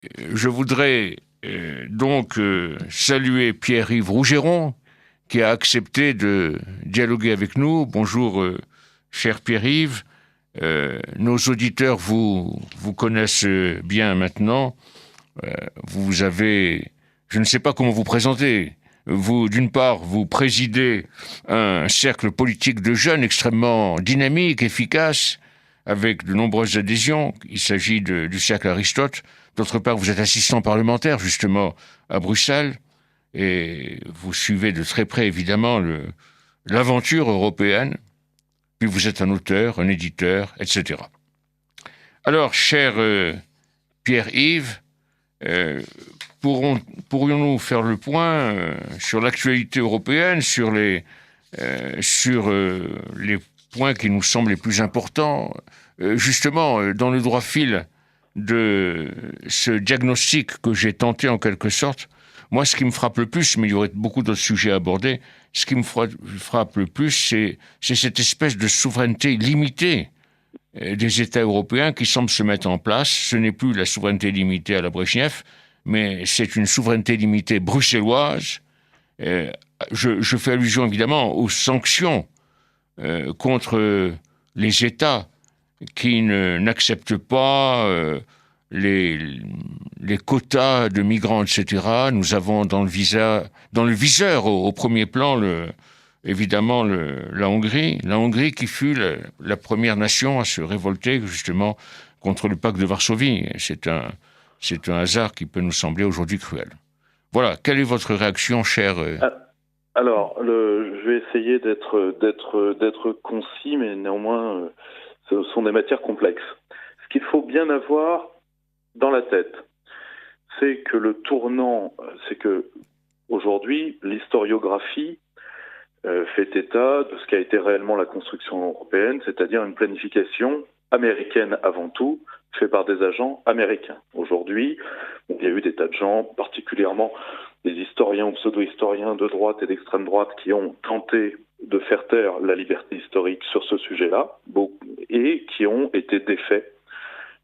Je voudrais saluer Pierre-Yves Rougeron, qui a accepté de dialoguer avec nous. Bonjour, cher Pierre-Yves. Nos auditeurs vous connaissent bien maintenant. Vous avez, je ne sais pas comment vous présenter. Vous, d'une part, vous présidez un cercle politique de jeunes extrêmement dynamique, efficace, avec de nombreuses adhésions. Il s'agit du cercle Aristote. D'autre part, vous êtes assistant parlementaire, justement, à Bruxelles, et vous suivez de très près, évidemment, l'aventure européenne. Puis vous êtes un auteur, un éditeur, etc. Alors, cher Pierre-Yves, euh, pourrions-nous faire le point sur l'actualité européenne, sur les points qui nous semblent les plus importants, justement dans le droit fil de ce diagnostic que j'ai tenté en quelque sorte. Moi, ce qui me frappe le plus, mais il y aurait beaucoup d'autres sujets à aborder, ce qui me frappe le plus, c'est cette espèce de souveraineté limitée des États européens qui semble se mettre en place. Ce n'est plus la souveraineté limitée à la Brejnev, mais c'est une souveraineté limitée bruxelloise. Euh, je fais allusion évidemment aux sanctions contre les États qui n'acceptent pas les, les quotas de migrants, etc. Nous avons dans le viseur au premier plan, évidemment, la Hongrie. La Hongrie qui fut la première nation à se révolter, justement, contre le pacte de Varsovie. C'est un hasard qui peut nous sembler aujourd'hui cruel. Voilà. Quelle est votre réaction, cher Alors, je vais essayer d'être concis, mais néanmoins, ce sont des matières complexes. Ce qu'il faut bien avoir dans la tête, c'est que le tournant, c'est que aujourd'hui, l'historiographie fait état de ce qu'a été réellement la construction européenne, c'est-à-dire une planification américaine avant tout, fait par des agents américains. Aujourd'hui, il y a eu des tas de gens, particulièrement des historiens ou pseudo-historiens de droite et d'extrême droite, qui ont tenté de faire taire la liberté historique sur ce sujet-là, et qui ont été défaits.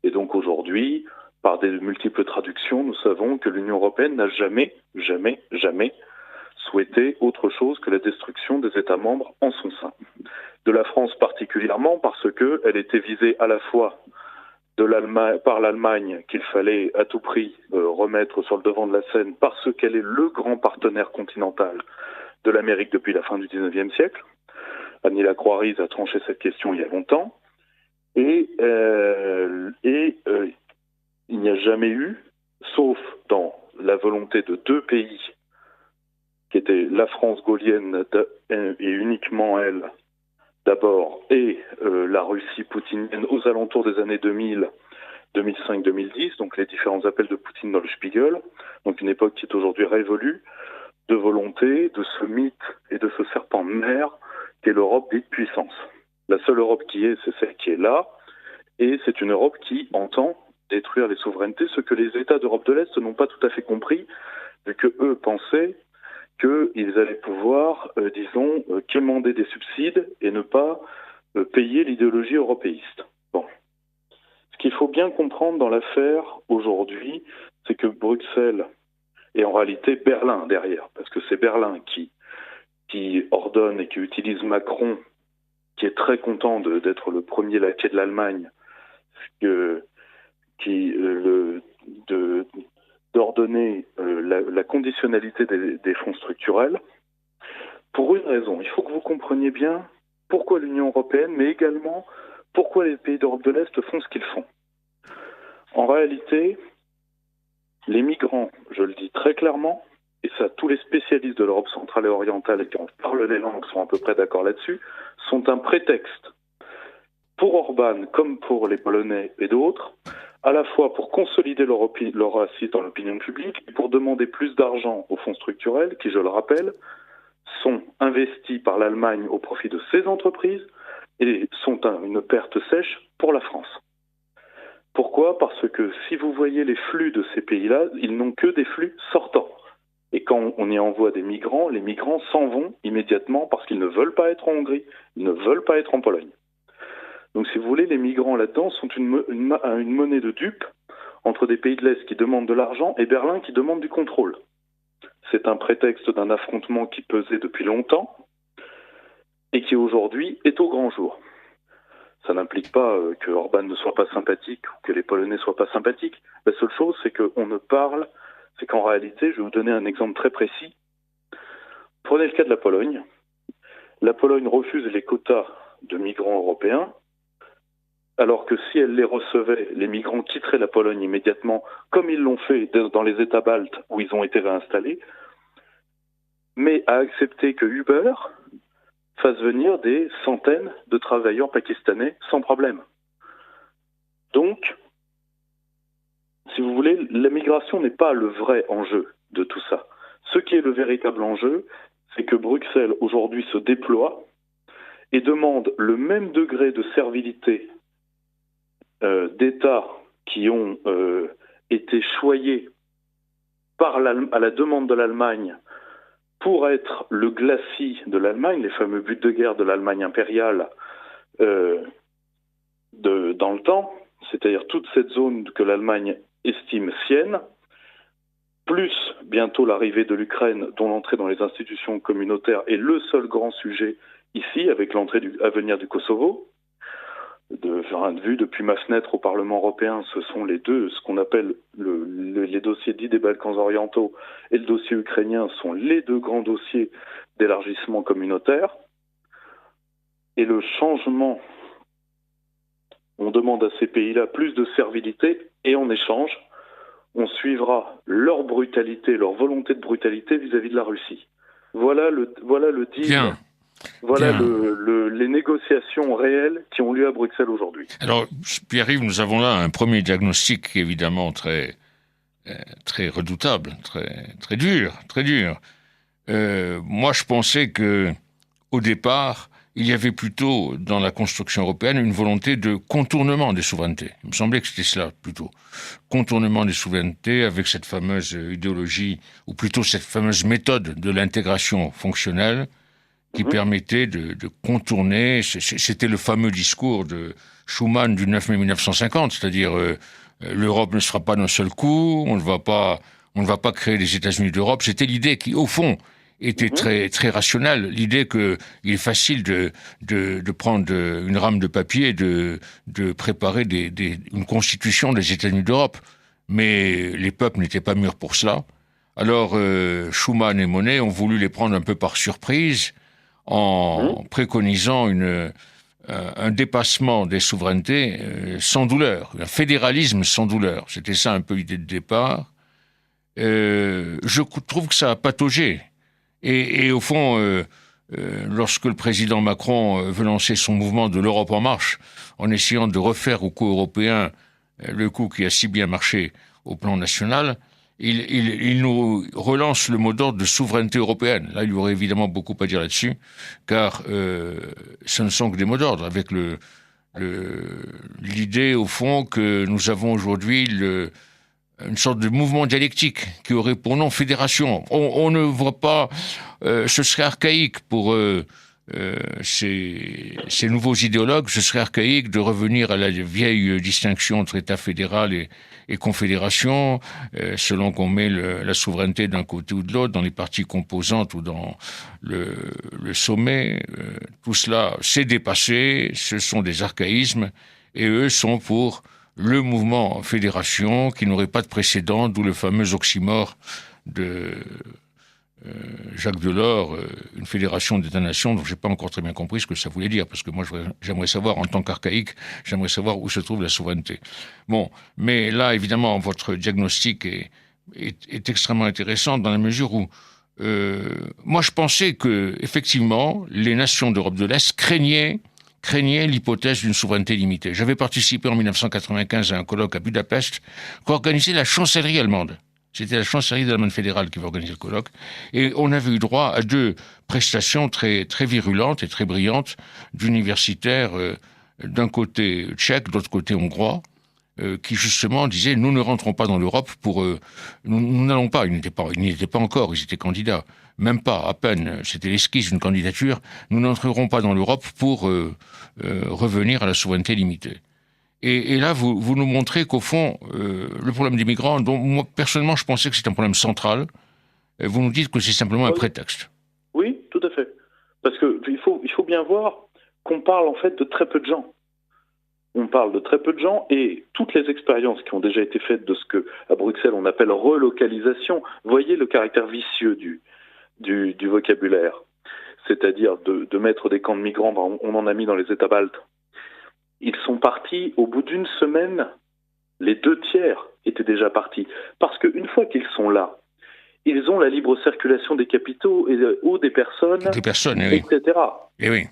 Et donc aujourd'hui, par des multiples traductions, nous savons que l'Union européenne n'a jamais souhaité autre chose que la destruction des États membres en son sein. De la France particulièrement parce qu'elle était visée à la fois par l'Allemagne qu'il fallait à tout prix remettre sur le devant de la scène parce qu'elle est le grand partenaire continental de l'Amérique depuis la fin du XIXe siècle. Annie Lacroix-Riz a tranché cette question il y a longtemps. Et il n'y a jamais eu, sauf dans la volonté de deux pays, qui étaient la France gaulienne et uniquement elle, d'abord, et la Russie poutinienne aux alentours des années 2000, 2005-2010, donc les différents appels de Poutine dans le Spiegel, donc une époque qui est aujourd'hui révolue, de volonté, de ce mythe et de ce serpent de mer qu'est l'Europe dite puissance. La seule Europe qui est, c'est celle qui est là, et c'est une Europe qui entend détruire les souverainetés, ce que les États d'Europe de l'Est n'ont pas tout à fait compris, vu que eux pensaient qu'ils allaient pouvoir, quémander des subsides et ne pas payer l'idéologie européiste. Bon. Ce qu'il faut bien comprendre dans l'affaire aujourd'hui, c'est que Bruxelles, et en réalité Berlin derrière, parce que c'est Berlin qui ordonne et qui utilise Macron, qui est très content d'être le premier laquais de l'Allemagne, d'ordonner la conditionnalité des fonds structurels, pour une raison. Il faut que vous compreniez bien pourquoi l'Union européenne, mais également pourquoi les pays d'Europe de l'Est font ce qu'ils font. En réalité, les migrants, je le dis très clairement, et ça tous les spécialistes de l'Europe centrale et orientale et qui en parlent les langues sont à peu près d'accord là-dessus, sont un prétexte pour Orban comme pour les Polonais et d'autres, à la fois pour consolider leur assise dans l'opinion publique et pour demander plus d'argent aux fonds structurels qui, je le rappelle, sont investis par l'Allemagne au profit de ces entreprises et sont une perte sèche pour la France. Pourquoi ? Parce que si vous voyez les flux de ces pays-là, ils n'ont que des flux sortants. Et quand on y envoie des migrants, les migrants s'en vont immédiatement parce qu'ils ne veulent pas être en Hongrie, ils ne veulent pas être en Pologne. Donc si vous voulez, les migrants là-dedans sont une monnaie de dupe entre des pays de l'Est qui demandent de l'argent et Berlin qui demande du contrôle. C'est un prétexte d'un affrontement qui pesait depuis longtemps et qui aujourd'hui est au grand jour. Ça n'implique pas que Orban ne soit pas sympathique ou que les Polonais ne soient pas sympathiques. La seule chose, c'est qu'on ne parle, c'est qu'en réalité, je vais vous donner un exemple très précis. Prenez le cas de la Pologne. La Pologne refuse les quotas de migrants européens, alors que si elle les recevait, les migrants quitteraient la Pologne immédiatement, comme ils l'ont fait dans les États baltes où ils ont été réinstallés, mais a accepté que Uber fasse venir des centaines de travailleurs pakistanais sans problème. Donc, si vous voulez, la migration n'est pas le vrai enjeu de tout ça. Ce qui est le véritable enjeu, c'est que Bruxelles aujourd'hui se déploie et demande le même degré de servilité d'États qui ont été choyés à la demande de l'Allemagne pour être le glacis de l'Allemagne, les fameux buts de guerre de l'Allemagne impériale dans le temps, c'est-à-dire toute cette zone que l'Allemagne estime sienne, plus bientôt l'arrivée de l'Ukraine, dont l'entrée dans les institutions communautaires est le seul grand sujet ici, avec l'entrée à venir du Kosovo. Vu depuis ma fenêtre au Parlement européen, ce sont les deux, ce qu'on appelle les dossiers dits des Balkans orientaux et le dossier ukrainien sont les deux grands dossiers d'élargissement communautaire. Et le changement, on demande à ces pays-là plus de servilité et en échange, on suivra leur brutalité, leur volonté de brutalité vis-à-vis de la Russie. Voilà le deal. Bien. Voilà Bien. les négociations réelles qui ont lieu à Bruxelles aujourd'hui. Alors, Pierre-Yves, nous avons là un premier diagnostic évidemment très redoutable, très dur. Moi, je pensais que, au départ, il y avait plutôt dans la construction européenne une volonté de contournement des souverainetés. Il me semblait que c'était cela plutôt. Contournement des souverainetés avec cette fameuse idéologie, ou plutôt cette fameuse méthode de l'intégration fonctionnelle qui permettait de contourner. C'était le fameux discours de Schuman du 9 mai 1950, c'est-à-dire l'Europe ne sera pas d'un seul coup, on ne va pas créer les États-Unis d'Europe. C'était l'idée qui, au fond, était très rationnelle. L'idée qu'il est facile de prendre une rame de papier et de préparer une constitution des États-Unis d'Europe. Mais les peuples n'étaient pas mûrs pour cela. Alors, Schuman et Monnet ont voulu les prendre un peu par surprise en préconisant un dépassement des souverainetés sans douleur, un fédéralisme sans douleur. C'était ça un peu l'idée de départ. Je trouve que ça a pataugé. Et au fond, lorsque le président Macron veut lancer son mouvement de l'Europe en marche, en essayant de refaire au coup européen le coup qui a si bien marché au plan national, il nous relance le mot d'ordre de souveraineté européenne. Là, il y aurait évidemment beaucoup à dire là-dessus, car ce ne sont que des mots d'ordre, avec l'idée, au fond, que nous avons aujourd'hui une sorte de mouvement dialectique qui aurait pour nom fédération. On ne voit pas... ce serait archaïque pour ces nouveaux idéologues, ce serait archaïque de revenir à la vieille distinction entre État fédéral et confédération, selon qu'on met la souveraineté d'un côté ou de l'autre, dans les parties composantes ou dans le sommet. Tout cela s'est dépassé, ce sont des archaïsmes, et eux sont pour le mouvement fédération qui n'aurait pas de précédent, d'où le fameux oxymore de Jacques Delors, une fédération d'États-nations dont je n'ai pas encore très bien compris ce que ça voulait dire, parce que moi j'aimerais savoir, en tant qu'archaïque, j'aimerais savoir où se trouve la souveraineté. Bon, mais là évidemment votre diagnostic est extrêmement intéressant dans la mesure où moi je pensais que effectivement les nations d'Europe de l'Est craignaient l'hypothèse d'une souveraineté limitée. J'avais participé en 1995 à un colloque à Budapest qu'organisait la chancellerie allemande. C'était la chancellerie de l'Allemagne fédérale qui va organiser le colloque. Et on avait eu droit à deux prestations très, très virulentes et très brillantes d'universitaires, d'un côté tchèque, de l'autre côté hongrois, qui justement disaient « Nous ne rentrons pas dans l'Europe pour... nous n'allons pas. » Ils n'y étaient pas encore, ils étaient candidats. Même pas, à peine. C'était l'esquisse d'une candidature. « Nous n'entrerons pas dans l'Europe pour revenir à la souveraineté limitée. » Et là, vous nous montrez qu'au fond, le problème des migrants, dont moi, personnellement, je pensais que c'était un problème central, vous nous dites que c'est simplement un prétexte. Oui, tout à fait. Parce qu'il faut bien voir qu'on parle en fait de très peu de gens. On parle de très peu de gens et toutes les expériences qui ont déjà été faites de ce que à Bruxelles on appelle relocalisation, voyez le caractère vicieux du vocabulaire, c'est-à-dire de mettre des camps de migrants, on en a mis dans les États baltes. Ils sont partis au bout d'une semaine, les 2 tiers étaient déjà partis. Parce qu'une fois qu'ils sont là, ils ont la libre circulation des capitaux ou des personnes, oui. etc. Et oui.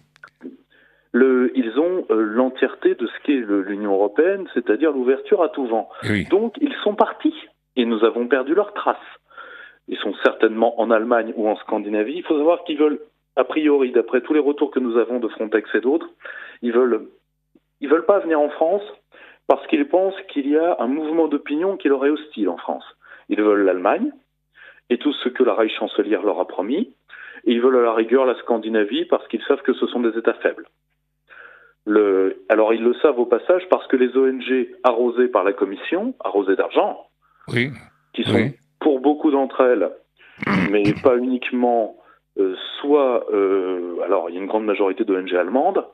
Ils ont l'entièreté de ce qu'est l'Union européenne, c'est-à-dire l'ouverture à tout vent. Oui. Donc, ils sont partis et nous avons perdu leurs traces. Ils sont certainement en Allemagne ou en Scandinavie. Il faut savoir qu'ils veulent, a priori, d'après tous les retours que nous avons de Frontex et d'autres, ils veulent pas venir en France parce qu'ils pensent qu'il y a un mouvement d'opinion qui leur est hostile en France. Ils veulent l'Allemagne et tout ce que la Reichschancelière leur a promis. Et ils veulent à la rigueur la Scandinavie parce qu'ils savent que ce sont des États faibles. Alors ils le savent au passage parce que les ONG arrosées par la Commission, arrosées d'argent, oui. qui sont pour beaucoup d'entre elles, mais pas uniquement, alors il y a une grande majorité d'ONG allemandes,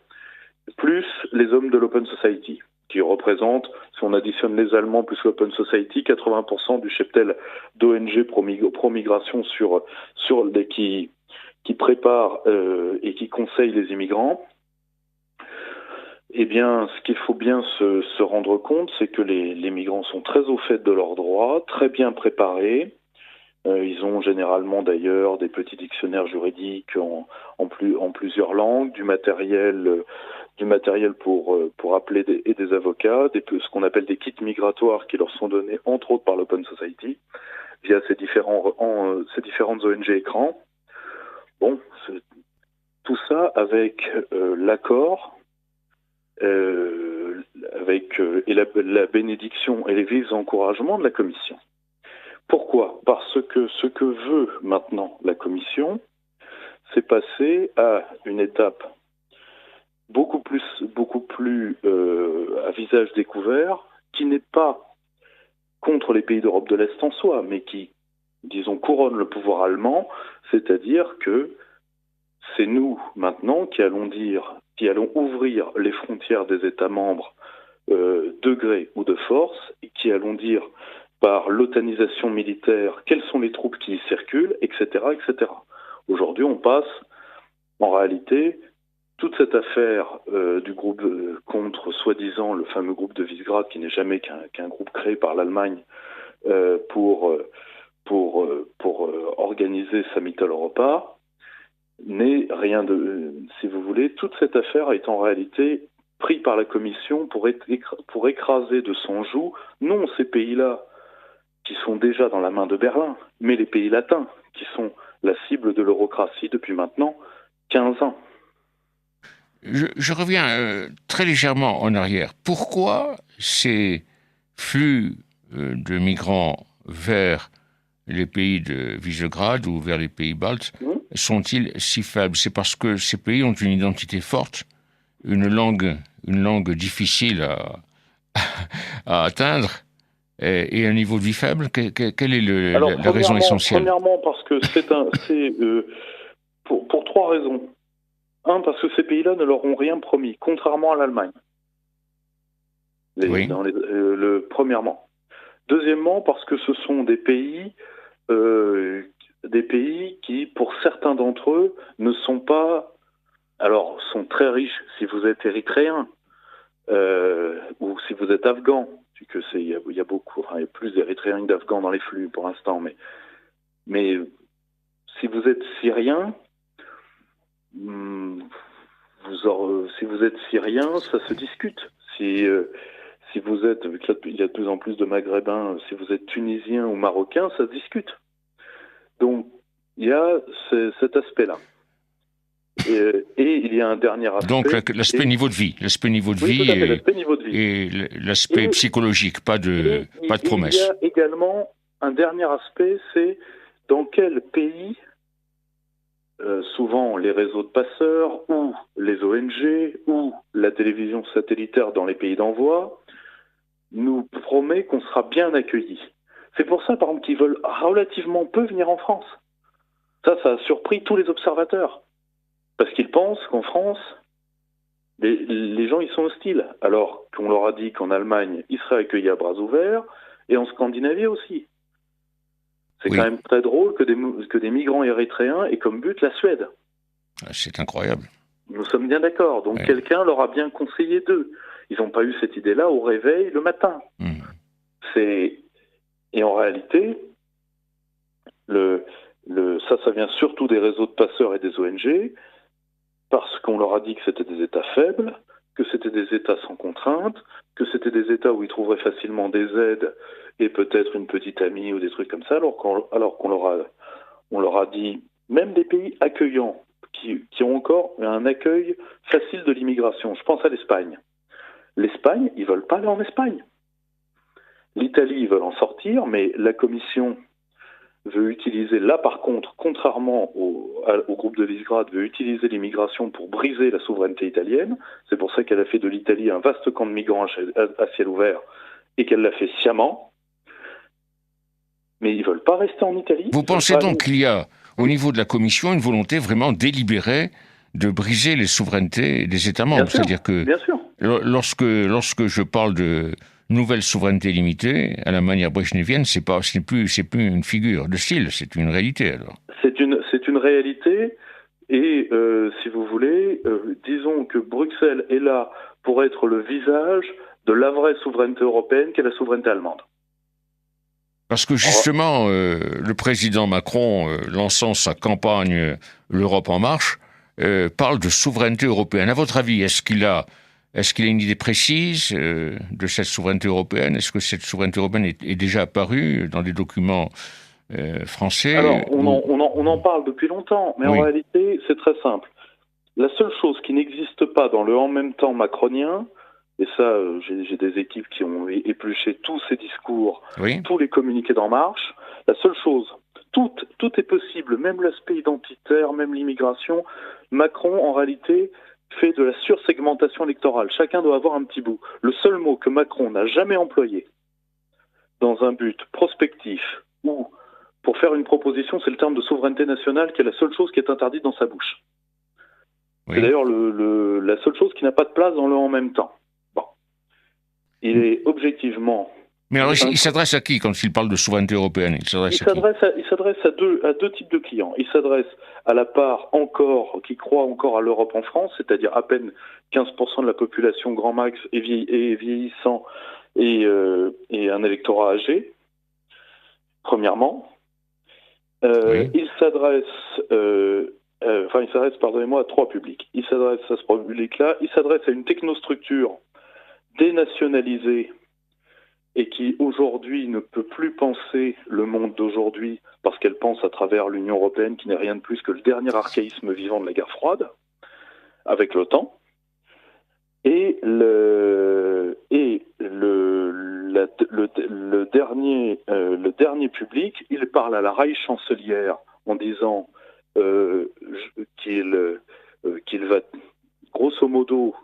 plus les hommes de l'Open Society, qui représentent, si on additionne les Allemands plus l'Open Society, 80% du cheptel d'ONG pro-migration qui préparent et qui conseillent les immigrants. Eh bien, ce qu'il faut bien se rendre compte, c'est que les migrants sont très au fait de leurs droits, très bien préparés. Ils ont généralement d'ailleurs des petits dictionnaires juridiques en plusieurs langues, du matériel pour appeler des avocats, ce qu'on appelle des kits migratoires qui leur sont donnés entre autres par l'Open Society via ces différentes ONG écrans. Bon, tout ça avec l'accord. Et la bénédiction et les vifs encouragements de la Commission. Pourquoi ? Parce que ce que veut maintenant la Commission, c'est passer à une étape beaucoup plus à visage découvert, qui n'est pas contre les pays d'Europe de l'Est en soi, mais qui, disons, couronne le pouvoir allemand, c'est-à-dire que c'est nous maintenant qui allons ouvrir les frontières des États membres de gré ou de force, et qui allons dire par l'otanisation militaire quelles sont les troupes qui y circulent, etc., etc. Aujourd'hui, on passe, en réalité, toute cette affaire du groupe contre, soi-disant, le fameux groupe de Visegrad, qui n'est jamais qu'un groupe créé par l'Allemagne pour organiser sa Mitteleuropa, n'est rien si vous voulez, toute cette affaire est en réalité prise par la Commission pour écraser de son joug, non ces pays-là qui sont déjà dans la main de Berlin, mais les pays latins, qui sont la cible de l'eurocratie depuis maintenant 15 ans. Je reviens très légèrement en arrière. Pourquoi ces flux de migrants vers les pays de Visegrad ou vers les pays baltes sont-ils si faibles ? C'est parce que ces pays ont une identité forte, une langue difficile à atteindre et un niveau de vie faible. Quelle est la raison essentielle ? Premièrement, parce que pour 3 raisons. Un, parce que ces pays-là ne leur ont rien promis, contrairement à l'Allemagne. Premièrement. Deuxièmement, parce que ce sont des pays qui, pour certains d'entre eux, ne sont pas... Alors, sont très riches si vous êtes érythréen ou si vous êtes afghan. Il y a plus d'érythréens que d'afghans dans les flux pour l'instant, mais si vous êtes syrien, si vous êtes syrien, ça se discute. Si vous êtes, il y a de plus en plus de maghrébins, si vous êtes tunisien ou marocain, ça se discute. Donc, il y a cet aspect-là. Et il y a un dernier aspect. Donc, l'aspect niveau de vie. L'aspect niveau de vie, et l'aspect psychologique, pas de promesse. Il y a également un dernier aspect, c'est dans quel pays, souvent les réseaux de passeurs, ou les ONG, ou la télévision satellitaire dans les pays d'envoi, nous promet qu'on sera bien accueillis. C'est pour ça, par exemple, qu'ils veulent relativement peu venir en France. Ça a surpris tous les observateurs. Parce qu'ils pensent qu'en France, les gens ils sont hostiles. Alors qu'on leur a dit qu'en Allemagne, ils seraient accueillis à bras ouverts, et en Scandinavie aussi. C'est quand même très drôle que des migrants érythréens aient comme but la Suède. C'est incroyable. Nous sommes bien d'accord. Donc quelqu'un leur a bien conseillé d'eux. Ils n'ont pas eu cette idée-là au réveil le matin. Et en réalité, ça vient surtout des réseaux de passeurs et des ONG, parce qu'on leur a dit que c'était des États faibles, que c'était des États sans contrainte, que c'était des États où ils trouveraient facilement des aides et peut-être une petite amie ou des trucs comme ça, alors qu'on leur a dit, même des pays accueillants, qui ont encore un accueil facile de l'immigration. Je pense à l'Espagne. L'Espagne, ils veulent pas aller en Espagne. L'Italie, ils veulent en sortir, mais la Commission veut utiliser, là par contre, contrairement au groupe de Visegrad, veut utiliser l'immigration pour briser la souveraineté italienne. C'est pour ça qu'elle a fait de l'Italie un vaste camp de migrants à ciel ouvert et qu'elle l'a fait sciemment. Mais ils ne veulent pas rester en Italie. Vous pensez donc qu'il y a, au niveau de la Commission, une volonté vraiment délibérée de briser les souverainetés des États membres? C'est-à-dire que lorsque je parle de nouvelle souveraineté limitée, à la manière brejnevienne, c'est plus une figure de style, c'est une réalité alors. C'est une réalité, et si vous voulez, disons que Bruxelles est là pour être le visage de la vraie souveraineté européenne qu'est la souveraineté allemande. Parce que justement, le président Macron, lançant sa campagne L'Europe en marche, parle de souveraineté européenne. À votre avis, est-ce qu'il a une idée précise de cette souveraineté européenne? Est-ce que cette souveraineté européenne est déjà apparue dans des documents français? Alors, on en parle depuis longtemps, mais en réalité, c'est très simple. La seule chose qui n'existe pas dans le « en même temps » macronien, et ça, j'ai des équipes qui ont épluché tous ces discours, tous les communiqués d'En Marche, la seule chose, tout est possible, même l'aspect identitaire, même l'immigration. Macron, en réalité, fait de la sursegmentation électorale. Chacun doit avoir un petit bout. Le seul mot que Macron n'a jamais employé dans un but prospectif ou pour faire une proposition, c'est le terme de souveraineté nationale, qui est la seule chose qui est interdite dans sa bouche. C'est d'ailleurs la seule chose qui n'a pas de place dans le « en même temps ». Bon. Il est objectivement... Mais alors, il s'adresse à qui quand il parle de souveraineté européenne? Il s'adresse à deux types de clients. Il s'adresse à la part qui croit encore à l'Europe en France, c'est-à-dire à peine 15% de la population grand max et vieillissant et un électorat âgé, premièrement. Il s'adresse, pardonnez-moi, à trois publics. Il s'adresse à ce public-là, il s'adresse à une technostructure dénationalisée et qui aujourd'hui ne peut plus penser le monde d'aujourd'hui parce qu'elle pense à travers l'Union européenne qui n'est rien de plus que le dernier archaïsme vivant de la guerre froide, avec l'OTAN. Et le dernier public, il parle à la Reichschancelière en disant qu'il va, grosso modo,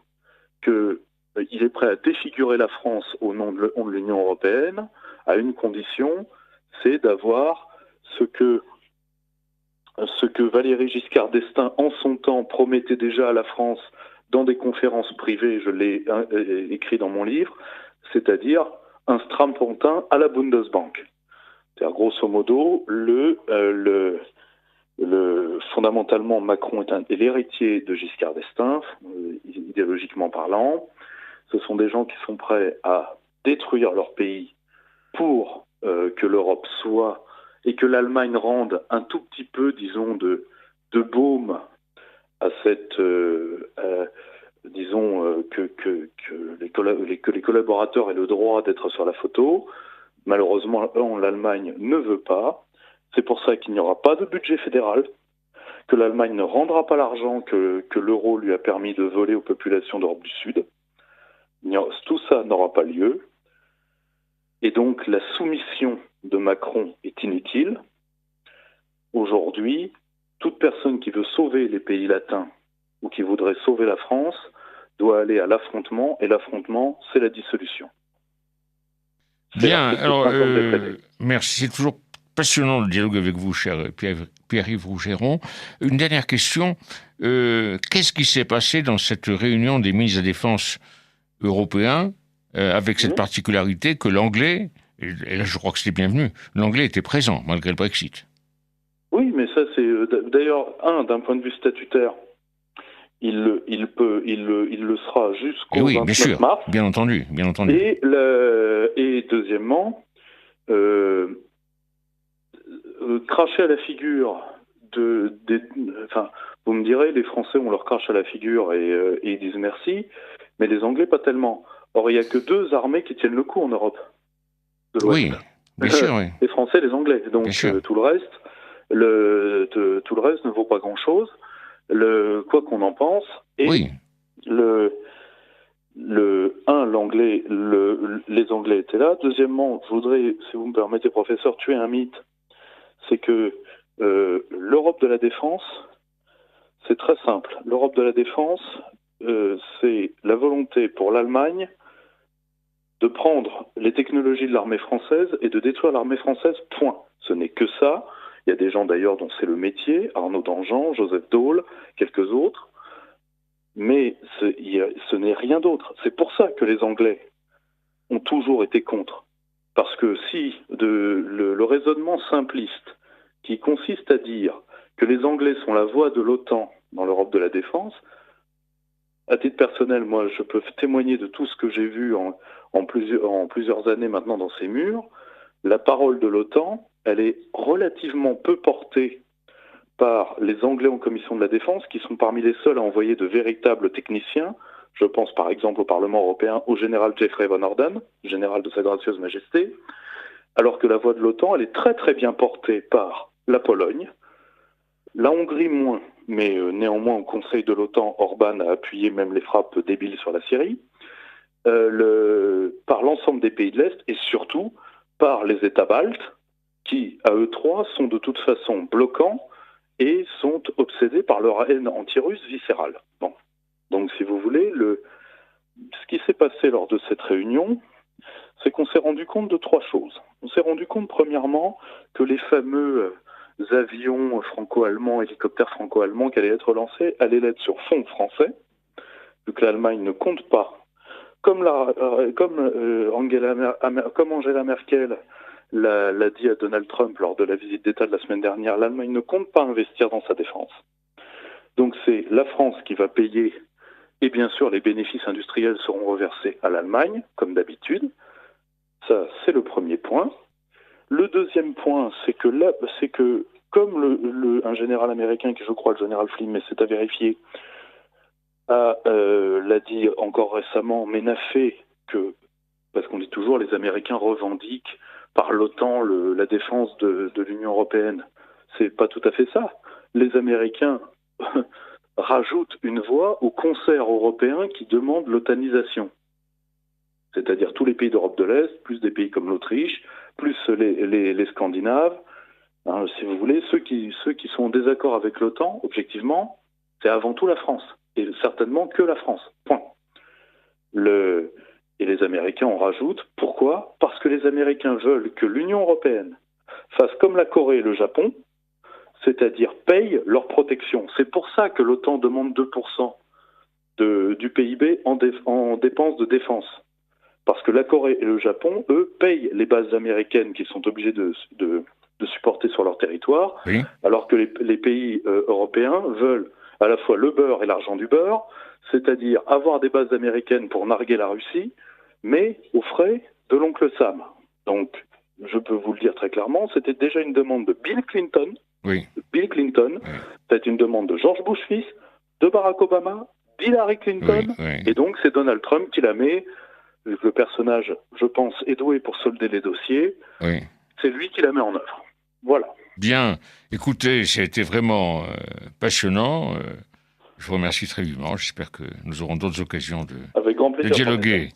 qu'il est prêt à défigurer la France au nom de l'Union européenne, à une condition, c'est d'avoir ce que Valéry Giscard d'Estaing, en son temps, promettait déjà à la France dans des conférences privées, je l'ai écrit dans mon livre, c'est-à-dire un strapontin à la Bundesbank. C'est-à-dire, grosso modo, fondamentalement, Macron est l'héritier de Giscard d'Estaing, idéologiquement parlant. Ce sont des gens qui sont prêts à détruire leur pays pour que l'Europe soit, et que l'Allemagne rende un tout petit peu, disons, de baume à cette... que les collaborateurs aient le droit d'être sur la photo. Malheureusement, l'Allemagne ne veut pas. C'est pour ça qu'il n'y aura pas de budget fédéral, que l'Allemagne ne rendra pas l'argent que l'euro lui a permis de voler aux populations d'Europe du Sud. Tout ça n'aura pas lieu. Et donc, la soumission de Macron est inutile. Aujourd'hui, toute personne qui veut sauver les pays latins ou qui voudrait sauver la France doit aller à l'affrontement, et l'affrontement, c'est la dissolution. Bien, alors, merci. C'est toujours passionnant le dialogue avec vous, cher Pierre-Yves Rougeron. Une dernière question. Qu'est-ce qui s'est passé dans cette réunion des ministres de la Défense européens avec cette particularité que l'anglais, et là je crois que c'était bienvenu, l'anglais était présent malgré le Brexit? Oui, mais ça c'est d'ailleurs d'un point de vue statutaire, il le sera jusqu'au 29 mars. Bien entendu. Et deuxièmement, cracher à la figure enfin, vous me direz, les Français on leur crache à la figure et ils disent merci, mais les Anglais pas tellement. Or il n'y a que 2 armées qui tiennent le coup en Europe de l'Ouest. Oui, bien sûr, oui. Les Français et les Anglais. Donc tout le reste ne vaut pas grand-chose. Quoi qu'on en pense. Et oui. Les Anglais étaient là. Deuxièmement, je voudrais, si vous me permettez, professeur, tuer un mythe. C'est que l'Europe de la défense, c'est très simple. L'Europe de la défense, c'est la volonté pour l'Allemagne de prendre les technologies de l'armée française et de détruire l'armée française, point. Ce n'est que ça. Il y a des gens d'ailleurs dont c'est le métier, Arnaud Danjean, Joseph Daul, quelques autres. Mais ce n'est rien d'autre. C'est pour ça que les Anglais ont toujours été contre. Parce que si le raisonnement simpliste qui consiste à dire que les Anglais sont la voix de l'OTAN dans l'Europe de la défense, à titre personnel, moi, je peux témoigner de tout ce que j'ai vu en plusieurs années maintenant dans ces murs. La parole de l'OTAN, elle est relativement peu portée par les Anglais en commission de la défense, qui sont parmi les seuls à envoyer de véritables techniciens. Je pense par exemple au Parlement européen au général Jeffrey Van Orden, général de Sa Gracieuse Majesté, alors que la voix de l'OTAN, elle est très très bien portée par la Pologne, la Hongrie moins, mais néanmoins au Conseil de l'OTAN, Orban a appuyé même les frappes débiles sur la Syrie, par l'ensemble des pays de l'Est et surtout par les États baltes, qui, à eux trois, sont de toute façon bloquants et sont obsédés par leur haine anti-russe viscérale. Bon. Donc, si vous voulez, ce qui s'est passé lors de cette réunion, c'est qu'on s'est rendu compte de 3 choses. On s'est rendu compte, premièrement, que les fameux avions franco-allemands, hélicoptères franco-allemands qui allaient être lancés, allaient l'être sur fond français, vu que l'Allemagne ne compte pas. Comme Angela Merkel l'a dit à Donald Trump lors de la visite d'État de la semaine dernière, l'Allemagne ne compte pas investir dans sa défense. Donc c'est la France qui va payer, et bien sûr les bénéfices industriels seront reversés à l'Allemagne, comme d'habitude. Ça, c'est le premier point. Le deuxième point, c'est que comme un général américain, qui je crois le général Flynn, mais c'est à vérifier, l'a dit encore récemment, mais n'a fait que, parce qu'on dit toujours, les Américains revendiquent par l'OTAN la défense de l'Union européenne. C'est pas tout à fait ça. Les Américains rajoutent une voix au concert européen qui demande l'otanisation. C'est-à-dire tous les pays d'Europe de l'Est, plus des pays comme l'Autriche, plus les Scandinaves. Hein, si vous voulez, ceux qui sont en désaccord avec l'OTAN, objectivement, c'est avant tout la France. Et certainement que la France. Point. Et les Américains en rajoutent. Pourquoi ? Parce que les Américains veulent que l'Union européenne fasse comme la Corée et le Japon, c'est-à-dire paye leur protection. C'est pour ça que l'OTAN demande 2% du PIB en dépenses de défense. Parce que la Corée et le Japon, eux, payent les bases américaines qu'ils sont obligés de supporter sur leur territoire, oui. Alors que les pays européens veulent à la fois le beurre et l'argent du beurre, c'est-à-dire avoir des bases américaines pour narguer la Russie, mais aux frais de l'oncle Sam. Donc, je peux vous le dire très clairement, c'était déjà une demande de Bill Clinton. Oui. Oui. C'était une demande de George Bush fils, de Barack Obama, d'Hillary Clinton, oui. Et donc c'est Donald Trump qui la met. Le personnage, je pense, est doué pour solder les dossiers. Oui. C'est lui qui la met en œuvre. Voilà. Bien. Écoutez, ça a été vraiment passionnant. Je vous remercie très vivement. J'espère que nous aurons d'autres occasions Avec grand plaisir, de dialoguer.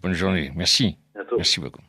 Bonne journée. Merci. Bientôt. Merci beaucoup.